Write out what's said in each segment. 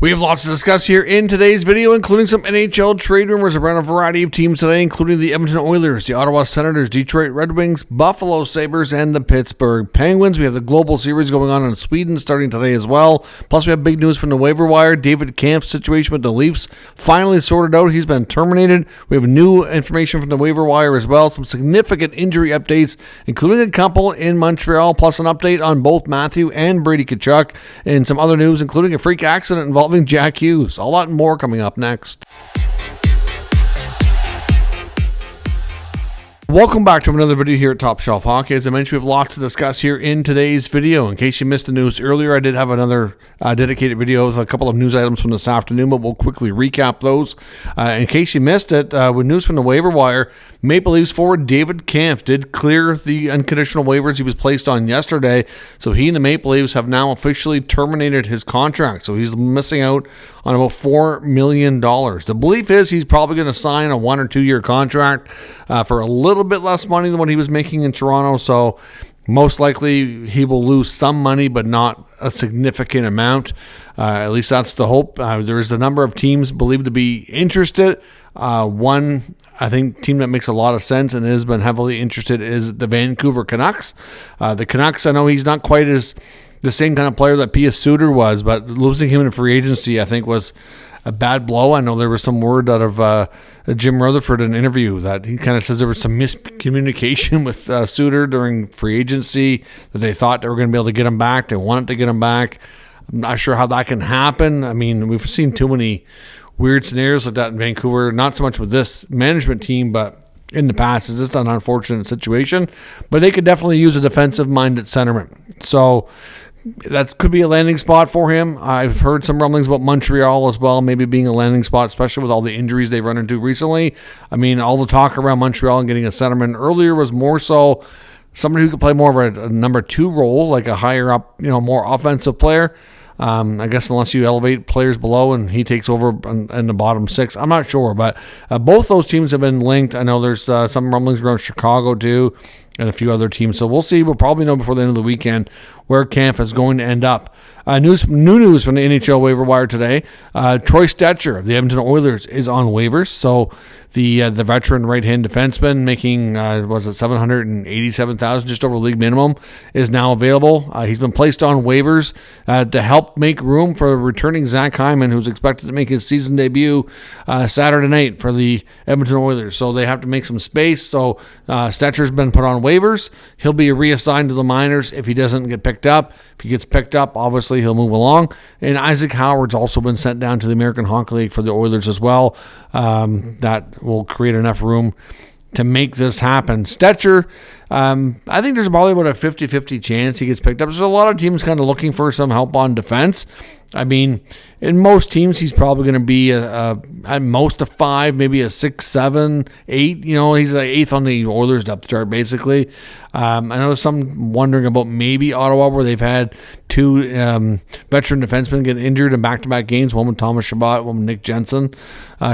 We have lots to discuss here in today's video, including some NHL trade rumors around a variety of teams today, including the Edmonton Oilers, the Ottawa Senators, Detroit Red Wings, Buffalo Sabres, and the Pittsburgh Penguins. We have the Global Series going on in Sweden starting today as well. Plus, we have big news from the waiver wire. David Kampf's situation with the Leafs finally sorted out. He's been terminated. We have new information from the waiver wire as well. Some significant injury updates, including a couple in Montreal, plus an update on both Matthew and Brady Tkachuk, and some other news, including a freak accident involving Jack Hughes. A lot more coming up next. Welcome back to another video here at Top Shelf Hockey. As I mentioned, we have lots to discuss here in today's video. In case you missed the news earlier, I did have another dedicated video with a couple of news items from this afternoon, but we'll quickly recap those. In case you missed it, with news from the waiver wire, Maple Leafs forward David Kampf did clear the unconditional waivers he was placed on yesterday, so he and the Maple Leafs have now officially terminated his contract, so he's missing out on about $4 million. The belief is he's probably going to sign a 1 or 2 year contract for a little bit less money than what he was making in Toronto, so most likely he will lose some money, but not a significant amount. At least that's the hope. There is a number of teams believed to be interested. One, I think, team that makes a lot of sense and has been heavily interested is the Vancouver Canucks. The Canucks, I know he's not quite as the same kind of player that Pius Suter was, but losing him in free agency, I think, was a bad blow. I know there was some word out of Jim Rutherford in an interview that he kind of says there was some miscommunication with Suter during free agency, that they thought they were going to be able to get him back. They wanted to get him back. I'm not sure how that can happen. I mean, we've seen too many weird scenarios like that in Vancouver, not so much with this management team, but in the past. It's just an unfortunate situation, but they could definitely use a defensive-minded centerman. So that could be a landing spot for him. I've heard some rumblings about Montreal as well, maybe being a landing spot, especially with all the injuries they've run into recently. I mean, all the talk around Montreal and getting a centerman earlier was more so somebody who could play more of a number 2 role, like a higher up, more offensive player. I guess unless you elevate players below and he takes over in the bottom 6. I'm not sure, but both those teams have been linked. I know there's some rumblings around Chicago too, and a few other teams. So we'll see. We'll probably know before the end of the weekend where Kampf is going to end up. New news from the NHL waiver wire today. Troy Stecher of the Edmonton Oilers is on waivers. So the veteran right-hand defenseman making, $787,000, just over league minimum, is now available. He's been placed on waivers to help make room for returning Zach Hyman, who's expected to make his season debut Saturday night for the Edmonton Oilers. So they have to make some space. So Stecher's been put on waivers. He'll be reassigned to the minors if he doesn't get picked up. If he gets picked up, obviously he'll move along. And Isaac Howard's also been sent down to the American Hockey League for the Oilers as well. That will create enough room to make this happen. Stecher, I think there's probably about a 50-50 chance he gets picked up. There's a lot of teams kind of looking for some help on defense. I mean, in most teams, he's probably going to be at most a 5, maybe a 6, 7, 8. He's an 8th on the Oilers depth chart, basically. I know some wondering about maybe Ottawa, where they've had 2 veteran defensemen get injured in back-to-back games, one with Thomas Chabot, one with Nick Jensen.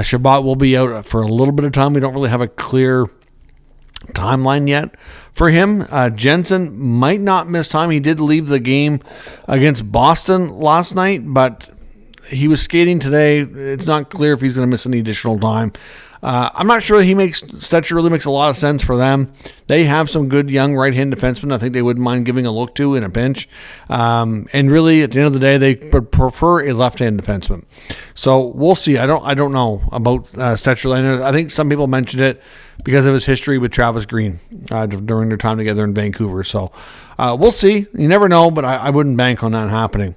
Chabot will be out for a little bit of time. We don't really have a clear timeline yet for him. Jensen might not miss time. He did leave the game against Boston last night, but he was skating today. It's not clear if he's going to miss any additional time. I'm not sure Stecher really makes a lot of sense for them. They have some good young right-hand defensemen I think they wouldn't mind giving a look to in a pinch. And really, at the end of the day, they prefer a left-hand defenseman. So we'll see. I don't know about Stecher. I think some people mentioned it because of his history with Travis Green during their time together in Vancouver. So we'll see. You never know, but I wouldn't bank on that happening.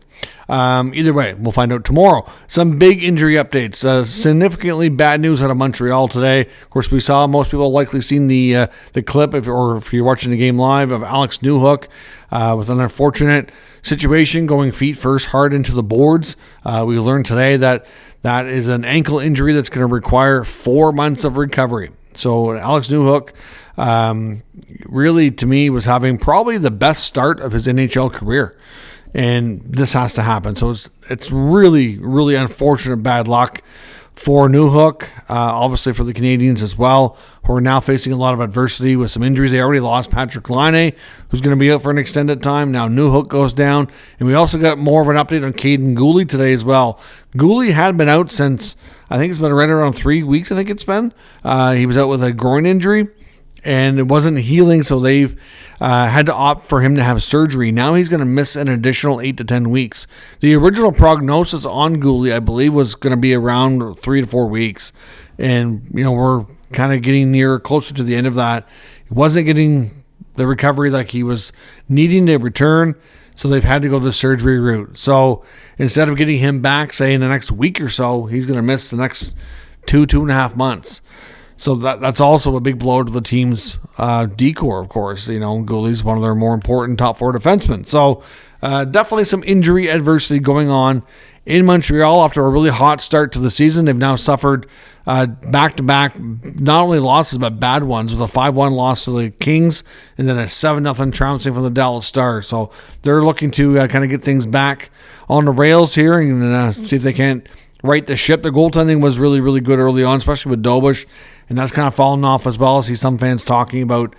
Either way, we'll find out tomorrow. Some big injury updates. Significantly bad news out of Montreal today. Of course, we saw, most people likely seen the clip, if you're watching the game live, of Alex Newhook with an unfortunate situation going feet first hard into the boards. We learned today that is an ankle injury that's going to require 4 months of recovery. So Alex Newhook really, to me, was having probably the best start of his NHL career. And this has to happen. So it's really, really unfortunate bad luck for Newhook, obviously for the Canadiens as well, who are now facing a lot of adversity with some injuries. They already lost Patrick Laine, who's going to be out for an extended time. Now Newhook goes down. And we also got more of an update on Caden Goalie today as well. Goalie had been out since, I think it's been right around 3 weeks, I think it's been. He was out with a groin injury, and it wasn't healing, so they've had to opt for him to have surgery. Now he's going to miss an additional 8 to 10 weeks. The original prognosis on Goalie, I believe, was going to be around 3 to 4 weeks. And, we're kind of getting closer to the end of that. He wasn't getting the recovery like he was needing to return, so they've had to go the surgery route. So instead of getting him back, say, in the next week or so, he's going to miss the next 2.5 months. So that's also a big blow to the team's decor, of course. Goalie's one of their more important top 4 defensemen. So definitely some injury adversity going on in Montreal after a really hot start to the season. They've now suffered back-to-back, not only losses, but bad ones, with a 5-1 loss to the Kings and then a 7-0 trouncing from the Dallas Stars. So they're looking to kind of get things back on the rails here and see if they can't right the ship. The goaltending was really, really good early on, especially with Dobush, and that's kind of fallen off as well. I see some fans talking about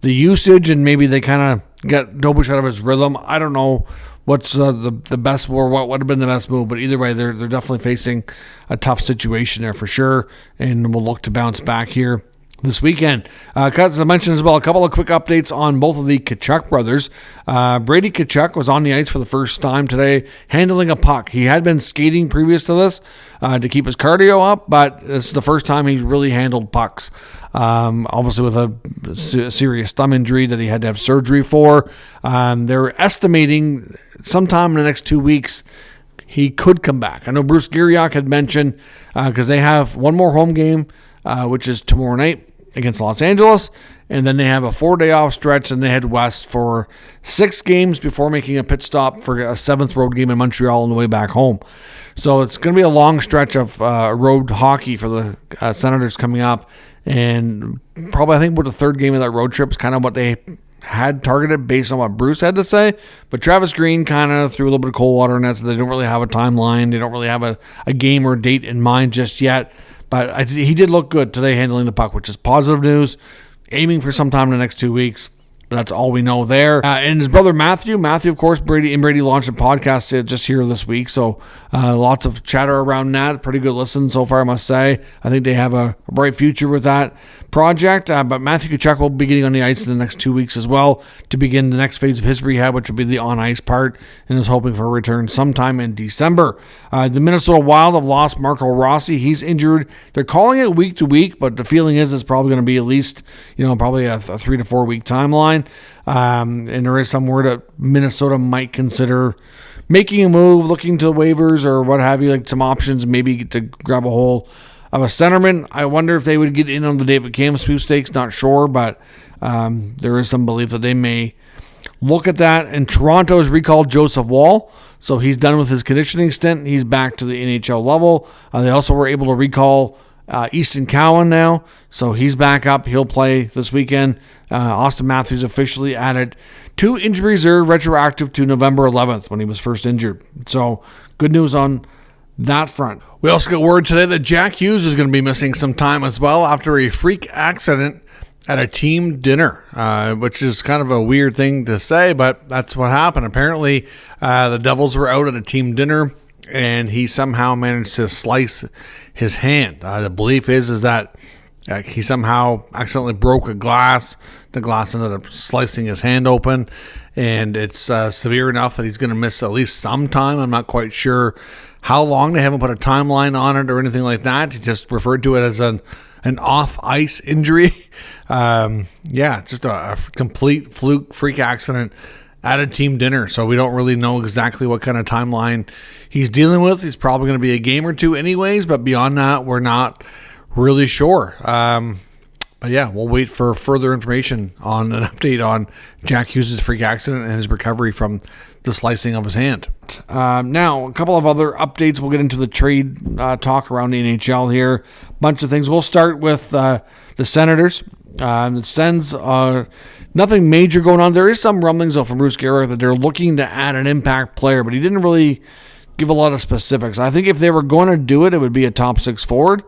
the usage, and maybe they kind of got Dobush out of his rhythm. I don't know what's the best, or what would have been the best move, but either way, they're definitely facing a tough situation there for sure, and we'll look to bounce back here this weekend. As I mentioned as well, a couple of quick updates on both of the Tkachuk brothers. Brady Tkachuk was on the ice for the first time today, handling a puck. He had been skating previous to this to keep his cardio up, but it's the first time he's really handled pucks. Obviously with a serious thumb injury that he had to have surgery for. They're estimating sometime in the next 2 weeks he could come back. I know Bruce Giriak had mentioned, because they have one more home game, which is tomorrow night against Los Angeles, and then they have a 4-day off stretch, and they head west for 6 games before making a pit stop for a 7th road game in Montreal on the way back home. So it's going to be a long stretch of road hockey for the Senators coming up, and probably I think with the 3rd game of that road trip is kind of what they had targeted based on what Bruce had to say. But Travis Green kind of threw a little bit of cold water in that, so they don't really have a timeline. They don't really have a game or date in mind just yet. But he did look good today handling the puck, which is positive news. Aiming for sometime in the next 2 weeks. But that's all we know there. And his brother Matthew, of course, Brady launched a podcast just here this week. So lots of chatter around that. Pretty good listen so far, I must say. I think they have a bright future with that project. But Matthew Tkachuk will be getting on the ice in the next 2 weeks as well to begin the next phase of his rehab, which will be the on-ice part, and is hoping for a return sometime in December. The Minnesota Wild have lost Marco Rossi. He's injured. They're calling it week to week, but the feeling is it's probably going to be at least, probably a 3 to 4 week timeline. And there is some word that Minnesota might consider making a move, looking to waivers or what have you, like some options, maybe to grab a hold of a centerman. I wonder if they would get in on the David Kampf sweepstakes. Not sure, but there is some belief that they may look at that. And Toronto has recalled Joseph Woll, so he's done with his conditioning stint. He's back to the NHL level. They also were able to recall Easton Cowan now, so he's back up. He'll play this weekend. Austin Matthews officially added to injury reserve, retroactive to November 11th when he was first injured. So good news on that front. We also got word today that Jack Hughes is going to be missing some time as well after a freak accident at a team dinner, which is kind of a weird thing to say, but that's what happened. Apparently, the Devils were out at a team dinner, and he somehow managed to slice his hand. The belief is that he somehow accidentally broke a glass. The glass ended up slicing his hand open, and it's severe enough that he's going to miss at least some time. I'm not quite sure how long. They haven't put a timeline on it or anything like that. He just referred to it as an off-ice injury. Just a complete fluke, freak accident at a team dinner. So we don't really know exactly what kind of timeline he's dealing with. He's probably going to be a game or two anyways, but beyond that, we're not really sure. But yeah, we'll wait for further information on an update on Jack Hughes' freak accident and his recovery from the slicing of his hand. Now, a couple of other updates. We'll get into the trade talk around the NHL here. Bunch of things. We'll start with the Senators. The Sens, nothing major going on. There is some rumblings, though, from Bruce Giriak that they're looking to add an impact player, but he didn't really give a lot of specifics. I think if they were going to do it, it would be a top 6 forward.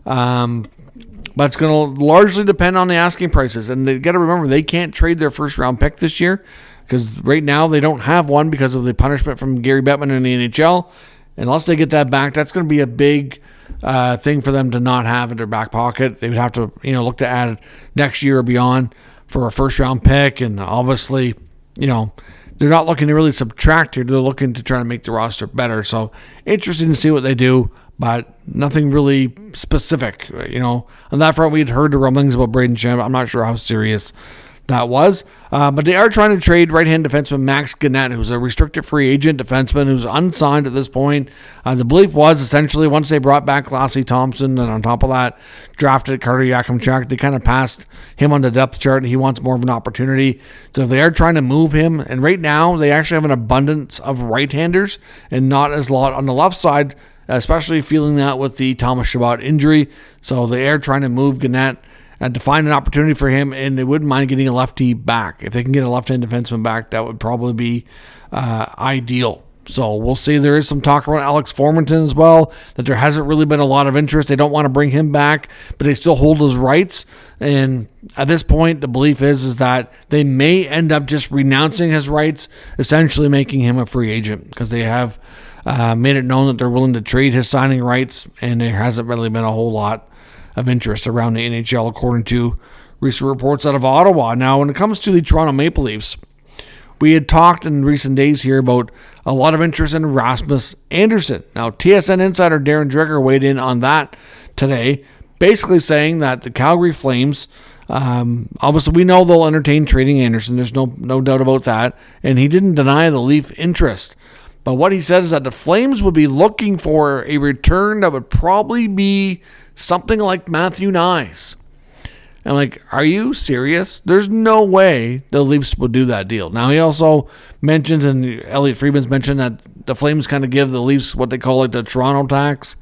But it's going to largely depend on the asking prices. And they got to remember, they can't trade their first round pick this year because right now they don't have one because of the punishment from Gary Bettman in the NHL. Unless they get that back, that's going to be a big thing for them to not have in their back pocket. They would have to, look to add next year or beyond for a first round pick. And obviously, they're not looking to really subtract here. They're looking to try to make the roster better. So interesting to see what they do, but nothing really specific. On that front, we had heard the rumblings about Braden Shen. I'm not sure how serious that was. But they are trying to trade right-hand defenseman Max Gannett, who's a restricted free agent defenseman who's unsigned at this point. The belief was essentially once they brought back Lassie Thompson and on top of that drafted Carter Yakimchuk, they kind of passed him on the depth chart and he wants more of an opportunity. So they are trying to move him. And right now they actually have an abundance of right-handers and not as lot on the left side, especially feeling that with the Thomas Chabot injury. So they are trying to move Gannett and to find an opportunity for him, and they wouldn't mind getting a lefty back. If they can get a left-hand defenseman back, that would probably be ideal. So we'll see. There is some talk around Alex Formanton as well, that there hasn't really been a lot of interest. They don't want to bring him back, but they still hold his rights. And at this point, the belief is that they may end up just renouncing his rights, essentially making him a free agent, because they have made it known that they're willing to trade his signing rights, and there hasn't really been a whole lot of interest around the NHL, according to recent reports out of Ottawa. Now, when it comes to the Toronto Maple Leafs, we had talked in recent days here about a lot of interest in Rasmus Andersson. Now, TSN insider Darren Dreger weighed in on that today, basically saying that the Calgary Flames, obviously we know they'll entertain trading Andersson. There's no doubt about that. And he didn't deny the Leaf interest. But what he said is that the Flames would be looking for a return that would probably be something like Matthew Knies. I'm like, are you serious? There's no way the Leafs would do that deal. Now, he also mentions, and Elliot Friedman's mentioned, that the Flames kind of give the Leafs what they call like the Toronto tax.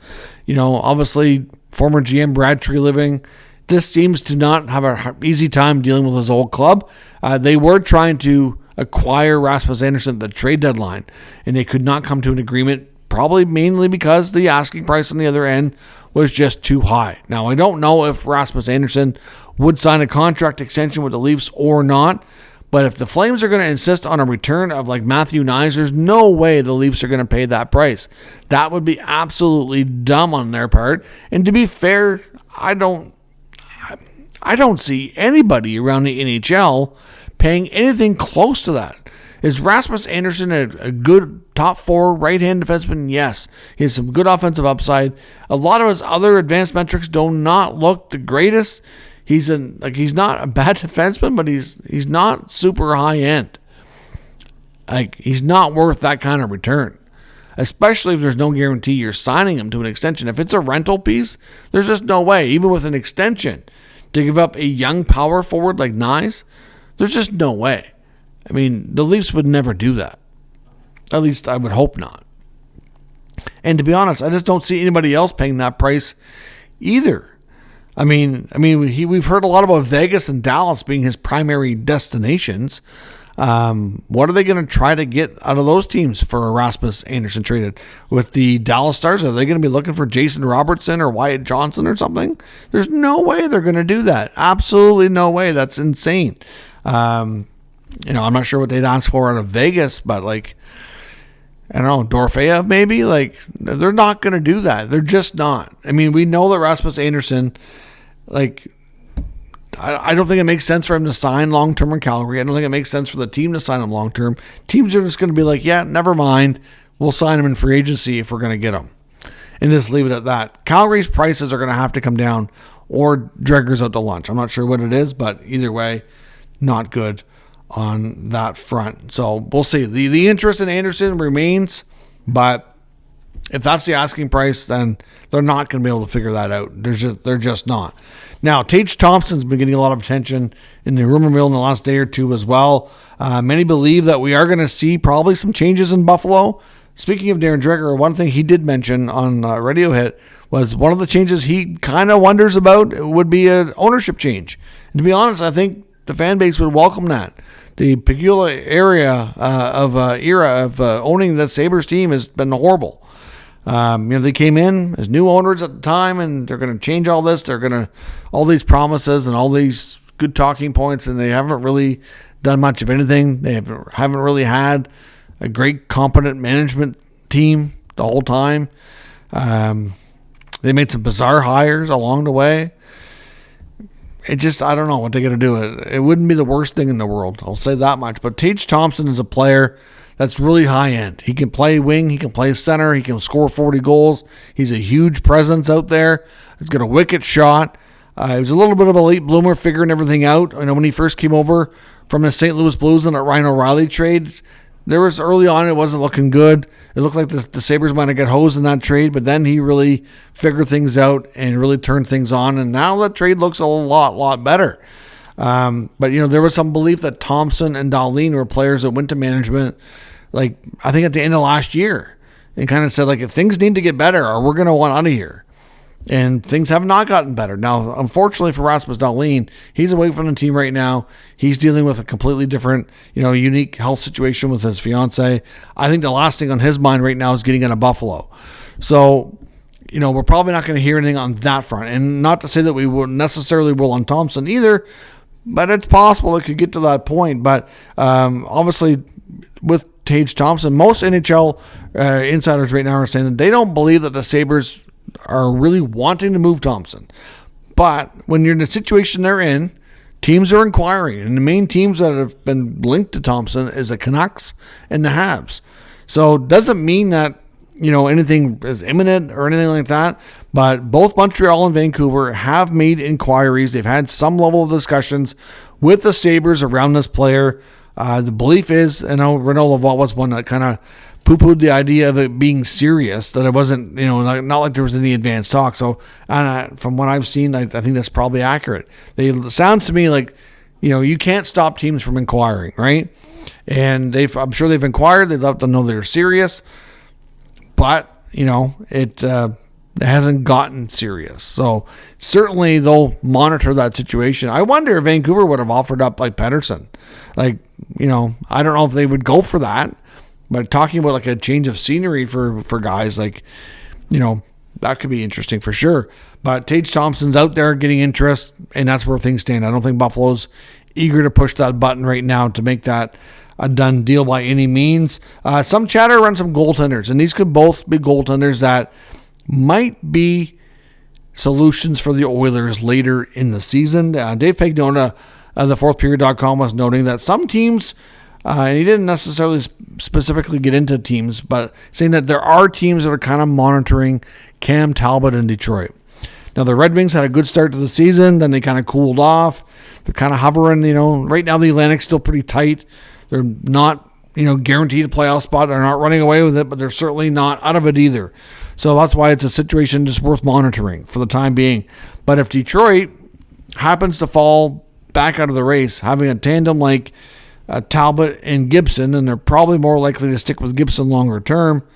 Obviously, former GM Brad Treliving just seems to not have an easy time dealing with his old club. They were trying to acquire Rasmus Andersson at the trade deadline, and they could not come to an agreement, probably mainly because the asking price on the other end was just too high. Now, I don't know if Rasmus Andersson would sign a contract extension with the Leafs or not, but if the Flames are going to insist on a return of like Matthew Knies, there's no way the Leafs are going to pay that price. That would be absolutely dumb on their part. And to be fair, I don't see anybody around the NHL paying anything close to that. Is Rasmus Andersson a good top 4 right-hand defenseman? Yes. He has some good offensive upside. A lot of his other advanced metrics do not look the greatest. He's not a bad defenseman, but he's not super high-end. He's not worth that kind of return, especially if there's no guarantee you're signing him to an extension. If it's a rental piece, there's just no way, even with an extension, to give up a young power forward like Knies. There's just no way. I mean, the Leafs would never do that. At least I would hope not. And to be honest, I just don't see anybody else paying that price either. I mean, we've heard a lot about Vegas and Dallas being his primary destinations. What are they going to try to get out of those teams for Rasmus Andersson traded? With the Dallas Stars, are they going to be looking for Jason Robertson or Wyatt Johnson or something? There's no way they're going to do that. Absolutely no way. That's insane. I'm not sure what they'd ask for out of Vegas, but I don't know, Dorofeyev maybe? They're not going to do that. They're just not. I mean, we know that Rasmus Andersson, I don't think it makes sense for him to sign long-term in Calgary. I don't think it makes sense for the team to sign him long-term. Teams are just going to be like, yeah, never mind. We'll sign him in free agency if we're going to get him. And just leave it at that. Calgary's prices are going to have to come down, or Dreger's out to lunch. I'm not sure what it is, but either way, not good on that front. So we'll see. The interest in Andersson remains, but if that's the asking price, then they're not going to be able to figure that out. They're just not. Now, Tage Thompson's been getting a lot of attention in the rumor mill in the last day or two as well. Many believe that we are going to see probably some changes in Buffalo. Speaking of Darren Dreger, one thing he did mention on Radio Hit was one of the changes he kind of wonders about would be an ownership change. And to be honest, I think the fan base would welcome that, the peculiar era of owning the Sabres team has been horrible. They came in as new owners at the time, and they're going to change all this. They're going to all these promises and all these good talking points, and they haven't really done much of anything. They haven't really had a great, competent management team the whole time. They made some bizarre hires along the way. I don't know what they're going to do. It wouldn't be the worst thing in the world. I'll say that much. But Tage Thompson is a player that's really high end. He can play wing. He can play center. He can score 40 goals. He's a huge presence out there. He's got a wicked shot. He was a little bit of a late bloomer figuring everything out. When he first came over from the St. Louis Blues in that Ryan O'Reilly trade, there was early on it wasn't looking good. It looked like the Sabres might have got hosed in that trade, but then he really figured things out and really turned things on, and now that trade looks a lot better. But there was some belief that Thompson and Dahlin were players that went to management, like I think at the end of last year, and kind of said like, if things need to get better, or we're going to want out of here. And things have not gotten better. Now, unfortunately for Rasmus Dahlin, he's away from the team right now. He's dealing with a completely different, unique health situation with his fiance. I think the last thing on his mind right now is getting out of Buffalo. So, we're probably not going to hear anything on that front. And not to say that we will necessarily will on Thompson either, but it's possible it could get to that point. But obviously, with Tage Thompson, most NHL insiders right now are saying that they don't believe that the Sabres are really wanting to move Thompson. But when you're in the situation they're in, teams are inquiring. And the main teams that have been linked to Thompson is the Canucks and the Habs. So it doesn't mean that, anything is imminent or anything like that. But both Montreal and Vancouver have made inquiries. They've had some level of discussions with the Sabres around this player. The belief is, Renaud Lavoie was one that kind of poo-pooed the idea of it being serious, that it wasn't, not like there was any advanced talk. So from what I've seen, I think that's probably accurate. It sounds to me like, you can't stop teams from inquiring, right? And I'm sure they've inquired. They'd love to know they're serious. But, it hasn't gotten serious. So certainly they'll monitor that situation. I wonder if Vancouver would have offered up like Pettersson. I don't know if they would go for that. But talking about like a change of scenery for guys, that could be interesting for sure. But Tage Thompson's out there getting interest, and that's where things stand. I don't think Buffalo's eager to push that button right now to make that a done deal by any means. Some chatter around some goaltenders, and these could both be goaltenders that might be solutions for the Oilers later in the season. Dave Pagnotta of thefourthperiod.com was noting that some teams, and he didn't necessarily specifically get into teams, but saying that there are teams that are kind of monitoring Cam Talbot in Detroit. Now, the Red Wings had a good start to the season, then they kind of cooled off. They're kind of hovering, right now the Atlantic's still pretty tight. They're not, guaranteed a playoff spot. They're not running away with it, but they're certainly not out of it either. So that's why it's a situation just worth monitoring for the time being. But if Detroit happens to fall back out of the race, having a tandem like Talbot and Gibson, and they're probably more likely to stick with Gibson longer term,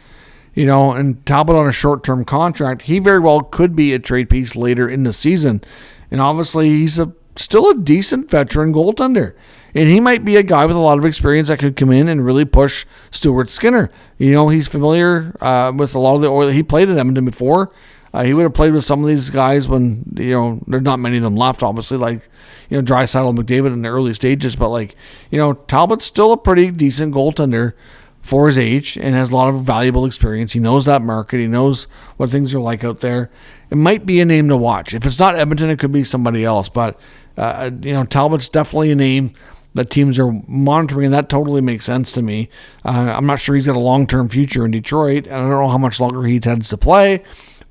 and Talbot on a short-term contract, he very well could be a trade piece later in the season. And obviously, he's still a decent veteran goaltender. And he might be a guy with a lot of experience that could come in and really push Stuart Skinner. He's familiar with a lot of the Oilers. He played at Edmonton before. He would have played with some of these guys when, there's not many of them left, obviously, like, Draisaitl, McDavid in the early stages. But, Talbot's still a pretty decent goaltender for his age and has a lot of valuable experience. He knows that market. He knows what things are like out there. It might be a name to watch. If it's not Edmonton, it could be somebody else. But, Talbot's definitely a name that teams are monitoring, and that totally makes sense to me. I'm not sure he's got a long-term future in Detroit. I don't know how much longer he intends to play.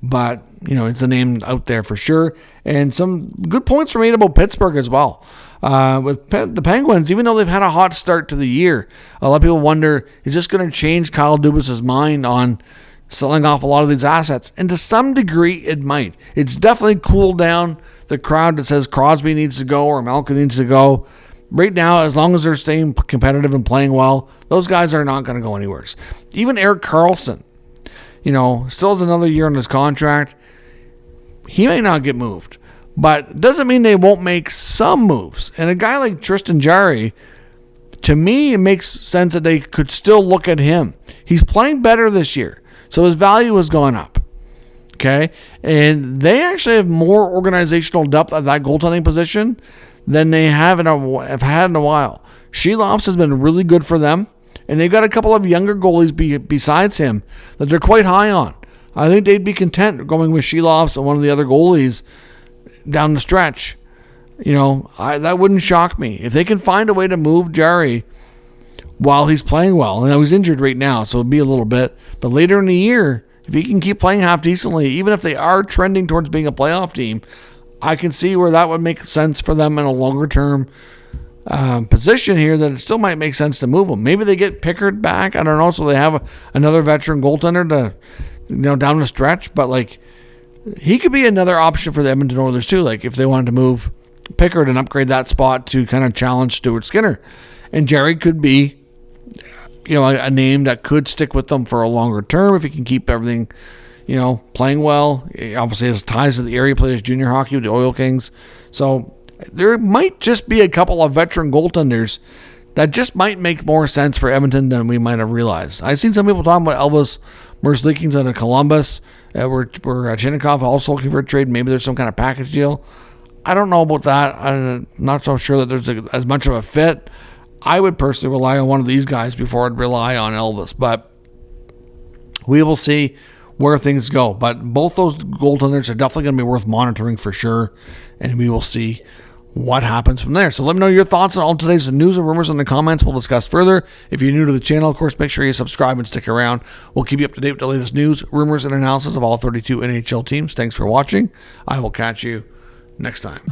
But, it's a name out there for sure. And some good points were made about Pittsburgh as well. With the Penguins, even though they've had a hot start to the year, a lot of people wonder, is this going to change Kyle Dubas' mind on selling off a lot of these assets? And to some degree, it might. It's definitely cooled down the crowd that says Crosby needs to go or Malkin needs to go. Right now, as long as they're staying competitive and playing well, those guys are not going to go anywhere. Even Erik Karlsson, still has another year on his contract. He may not get moved, but it doesn't mean they won't make some moves. And a guy like Tristan Jarry, to me, it makes sense that they could still look at him. He's playing better this year, so his value has gone up. Okay, and they actually have more organizational depth at that goaltending position than they have had in a while. Sheloffs has been really good for them, and they've got a couple of younger goalies besides him that they're quite high on. I think they'd be content going with Sheloffs and one of the other goalies down the stretch. That wouldn't shock me. If they can find a way to move Jarry while he's playing well, and he's injured right now, so it'll be a little bit, but later in the year, if he can keep playing half decently, even if they are trending towards being a playoff team, I can see where that would make sense for them in a longer-term position here, that it still might make sense to move them. Maybe they get Pickard back. I don't know, so they have another veteran goaltender to, down the stretch. But, he could be another option for the Edmonton Oilers, too, if they wanted to move Pickard and upgrade that spot to kind of challenge Stuart Skinner. And Jerry could be a name that could stick with them for a longer term if he can keep everything, playing well. He obviously has ties to the area, played junior hockey with the Oil Kings. So there might just be a couple of veteran goaltenders that just might make more sense for Edmonton than we might have realized. I've seen some people talking about Elvis Merzlikins out of Columbus, where Chinnikov also looking for a trade. Maybe there's some kind of package deal. I don't know about that. I'm not so sure that there's as much of a fit. I would personally rely on one of these guys before I'd rely on Elvis, but we will see where things go. But both those goaltenders are definitely going to be worth monitoring for sure, and we will see what happens from there. So let me know your thoughts on all today's news and rumors in the comments. We'll discuss further. If you're new to the channel, of course, make sure you subscribe and stick around. We'll keep you up to date with the latest news, rumors, and analysis of all 32 NHL teams. Thanks for watching. I will catch you next time.